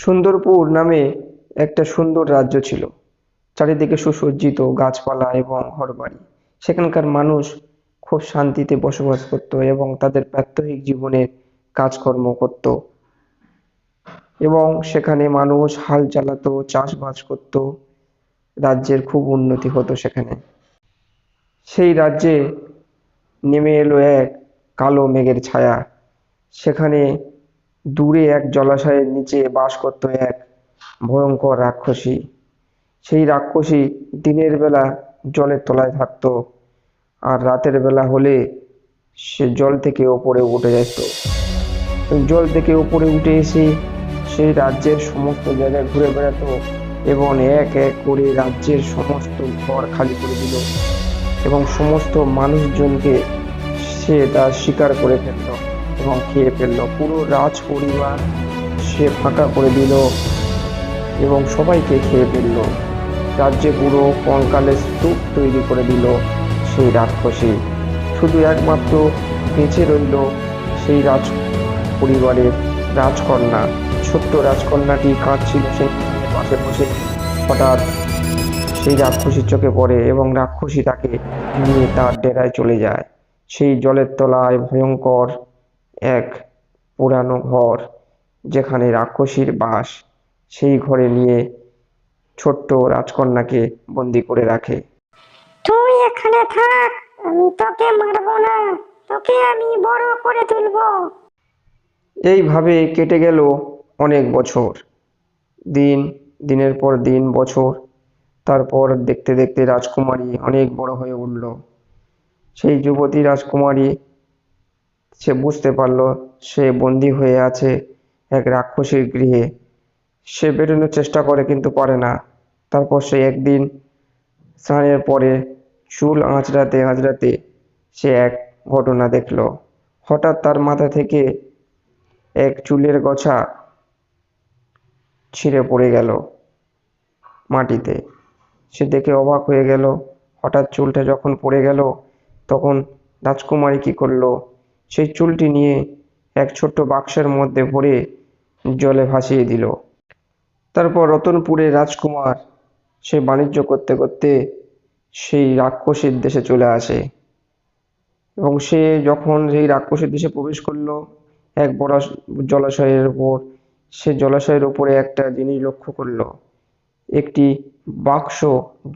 সুন্দরপুর নামে একটা সুন্দর রাজ্য ছিল। চারিদিকে সুসজ্জিত গাছপালা এবং ঘরবাড়ি। সেখানকার মানুষ খুব শান্তিতে বসবাস করত এবং তাদের প্রাত্যহিক জীবনের কাজকর্ম করত এবং সেখানে মানুষ হাল চালাতো, চাষবাস করত। রাজ্যের খুব উন্নতি হতো সেখানে। সেই রাজ্যে নেমে এলো এক কালো মেঘের ছায়া। সেখানে দূরে এক জলাশয়ের নিচে বাস করত এক ভয়ঙ্কর রাক্ষসী। সেই রাক্ষসী দিনের বেলা জলের তলায় থাকতো, আর রাতের বেলা হলে সে জল থেকে ওপরে উঠে যেত। জল থেকে উপরে উঠে এসে সেই রাজ্যের সমস্ত জায়গায় ঘুরে বেড়াতো এবং এক এক করে রাজ্যের সমস্ত ঘর খালি করে দিল এবং সমস্ত মানুষজনকে সে তার শিকার করে ফেলল এবং খেয়ে ফেলল। পুরো রাজ পরিবার সে ফাঁকা করে দিল এবং সবাইকে খেয়ে ফেলল। রাজ্যে পুরো কঙ্কালের স্তূপ তৈরি করে দিল সেই রাক্ষসী। শুধু একমাত্র বেঁচে রইল সেই রাজ পরিবারের রাজকন্যা। ছোট্ট রাজকন্যাটি কাঁদছিল সেই পাশে বসে। হঠাৎ সেই রাক্ষসীর চোখে পড়ে এবং রাক্ষসী তাকে নিয়ে তার ডেরায় চলে যায়। সেই জলের তলায় ভয়ঙ্কর এক পুরানো ঘর, যেখানে রাক্ষসীর বাস। সেই ঘরে নিয়ে ছোট্ট রাজকন্যাকে বন্দি করে রাখে। তুই এখানে থাক, আমি তোকে মারবো না, তোকে আমি বড় করে তুলবো। এইভাবে কেটে গেল অনেক বছর। দিনের পর দিন বছর। তারপর দেখতে দেখতে রাজকুমারী অনেক বড় হয়ে উঠল। সেই যুবতী রাজকুমারী সে বুঝতে পারল সে বন্দী হয়ে আছে এক রাক্ষসীর গৃহে। সে বেরোনোর চেষ্টা করে কিন্তু পারে না। তারপর সে একদিন স্নানের পরে চুল আঁচড়াতে আঁচড়াতে সে এক ঘটনা দেখল। হঠাৎ তার মাথা থেকে এক চুলের গোছা ছিঁড়ে পড়ে গেল মাটিতে। সে দেখে অবাক হয়ে গেল। হঠাৎ চুলটা যখন পড়ে গেল, তখন রাজকুমারী কি করলো, সেই চুলটি নিয়ে এক ছোট্ট বাক্সের মধ্যে ভরে জলে ভাসিয়ে দিল। তারপর রতনপুরে রাজকুমার সে বাণিজ্য করতে করতে সেই রাক্ষসীর দেশে চলে আসে এবং সে যখন সেই রাক্ষসীর দেশে প্রবেশ করলো এক বড় জলাশয়ের উপর, সে জলাশয়ের উপরে একটা জিনিস লক্ষ্য করলো। একটি বাক্স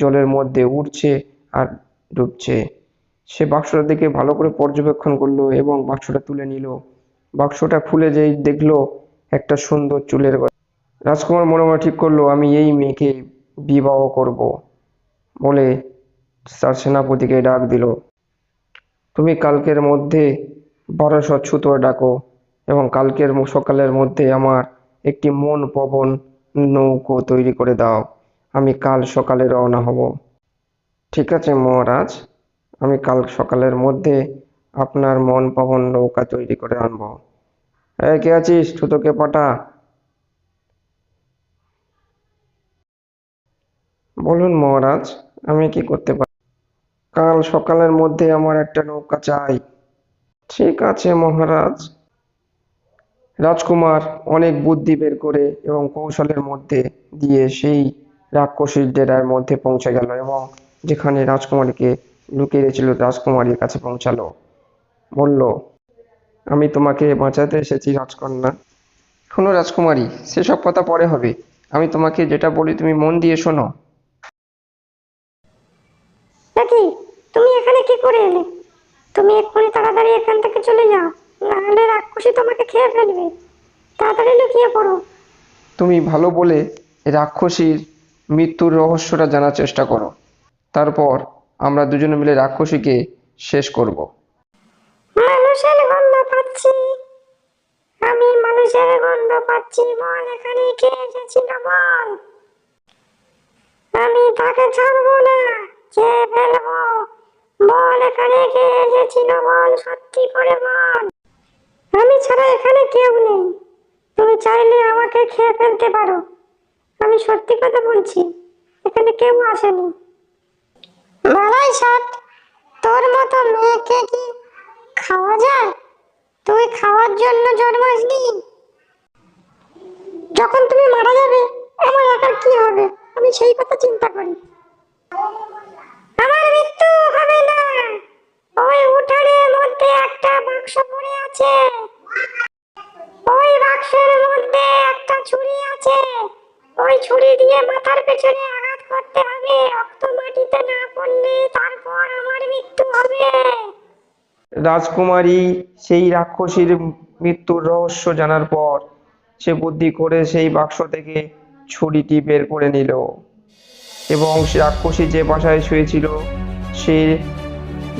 জলের মধ্যে উঠছে আর ডুবছে। সে বাক্সটা দেখে ভালো করে পর্যবেক্ষণ করলো এবং বাক্সটা তুলে নিল। বাক্সটা খুলে যেই দেখলো একটা সুন্দর চুলের গয়না। রাজকুমার মনে মনে ঠিক করলো, আমি এই মেয়েকে বিবাহ করব বলে তার সেনাপতিকে ডাক দিল। তুমি কালকের মধ্যে 1200 ছুতোর ডাকো এবং কালকের সকালের মধ্যে আমার একটি মন পবন নৌকো তৈরি করে দাও। আমি কাল সকালে রওনা হব। ঠিক আছে মহারাজ, আমি কাল সকালের মধ্যে আপনার মন পবন নৌকা তৈরি করে আনবো। এই কে আছিস, ছুতোকে পাঠা। বলুন মহারাজ, আমি কি করতে পারি? কাল সকালের মধ্যে আমার একটা নৌকা চাই। ঠিক আছে মহারাজ। রাজকুমার অনেক বুদ্ধি বের করে এবং কৌশলের মধ্যে দিয়ে সেই রাক্ষসীর ডেরার মধ্যে পৌঁছে গেল এবং যেখানে রাজকুমারীকে লুকিয়ে রেখেছিল রাজকুমারীর কাছে পৌঁছালো। বলল, আমি তোমাকে বাঁচাতে এসেছি রাজকন্যা। শোনো রাজকুমারী, সেসব কথা পরে হবে। আমি তোমাকে যেটা বলি তুমি মন দিয়ে শোনো। নাকি তুমি এখানে কি করে এলে? তুমি এক্ষুনি তাড়াতাড়ি এখান থেকে চলে যাও, নাহলে রাক্ষসী তোমাকে খেয়ে ফেলবে। তাড়াতাড়ি লুকিয়ে পড়ো। তুমি ভালো বলে রাক্ষসীর মৃত্যুর রহস্যটা জানার চেষ্টা করো। তারপর আমরা দুজনে মিলে রাক্ষসীকে শেষ করব। মানুষের গন্ধ পাচ্ছি, আমি মানুষের গন্ধ পাচ্ছি। বল এখানে কে এসেছিল বল, আমি তাকে ছাড়বো না, খেয়ে ফেলবো। বল এখানে কে এসেছিল বল, সত্যি করে বল। আমি ছাড়া এখানে কেউ নেই, তুমি চাইলে আমাকে খেয়ে ফেলতে পারো। আমি সত্যি কথা বলছি, এখানে কেউ আসেনি। বালাই ষাট, তোর মতো মেয়েকে কি খাওয়া যায়? তুই খাওয়ার জন্য জন্মাসনি। যখন তুমি মারা মারা যাবে, আমার একার কি হবে, আমি সেই কথা চিন্তা করি। আমার মৃত্যু হবে না। ওই উঠানের মধ্যে একটা বাক্স পড়ে আছে, ওই বাক্সের মধ্যে একটা ছুরি আছে। ওই ছুরি দিয়ে মাথার পেছনে আঘাত করতে হবে, রক্ত মাটিতে না পড়লে তারপর আমার মৃত্যু হবে। রাজকুমারী সেই রাক্ষসীর মৃত্যুর রহস্য জানার পর সে বুদ্ধি করে সেই বাক্স থেকে ছুরিটি বের করে নিল এবং সে রাক্ষসী যে বাসায় শুয়েছিল সে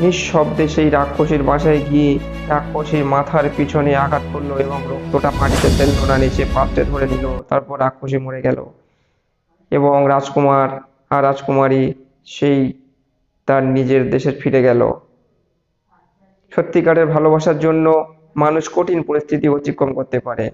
নিঃশব্দে সেই রাক্ষসীর বাসায় গিয়ে রাক্ষসীর মাথার পিছনে আঘাত করলো এবং রক্তটা মাটিতে ফেললো না, নিচে পাত্রে ধরে নিল। তারপর রাক্ষসী মরে গেল এবং রাজকুমার আর রাজকুমারী সেই তার নিজের দেশে ফিরে গেল। সত্যিকারের ভালোবাসার জন্য মানুষ কঠিন পরিস্থিতি অতিক্রম করতে পারে।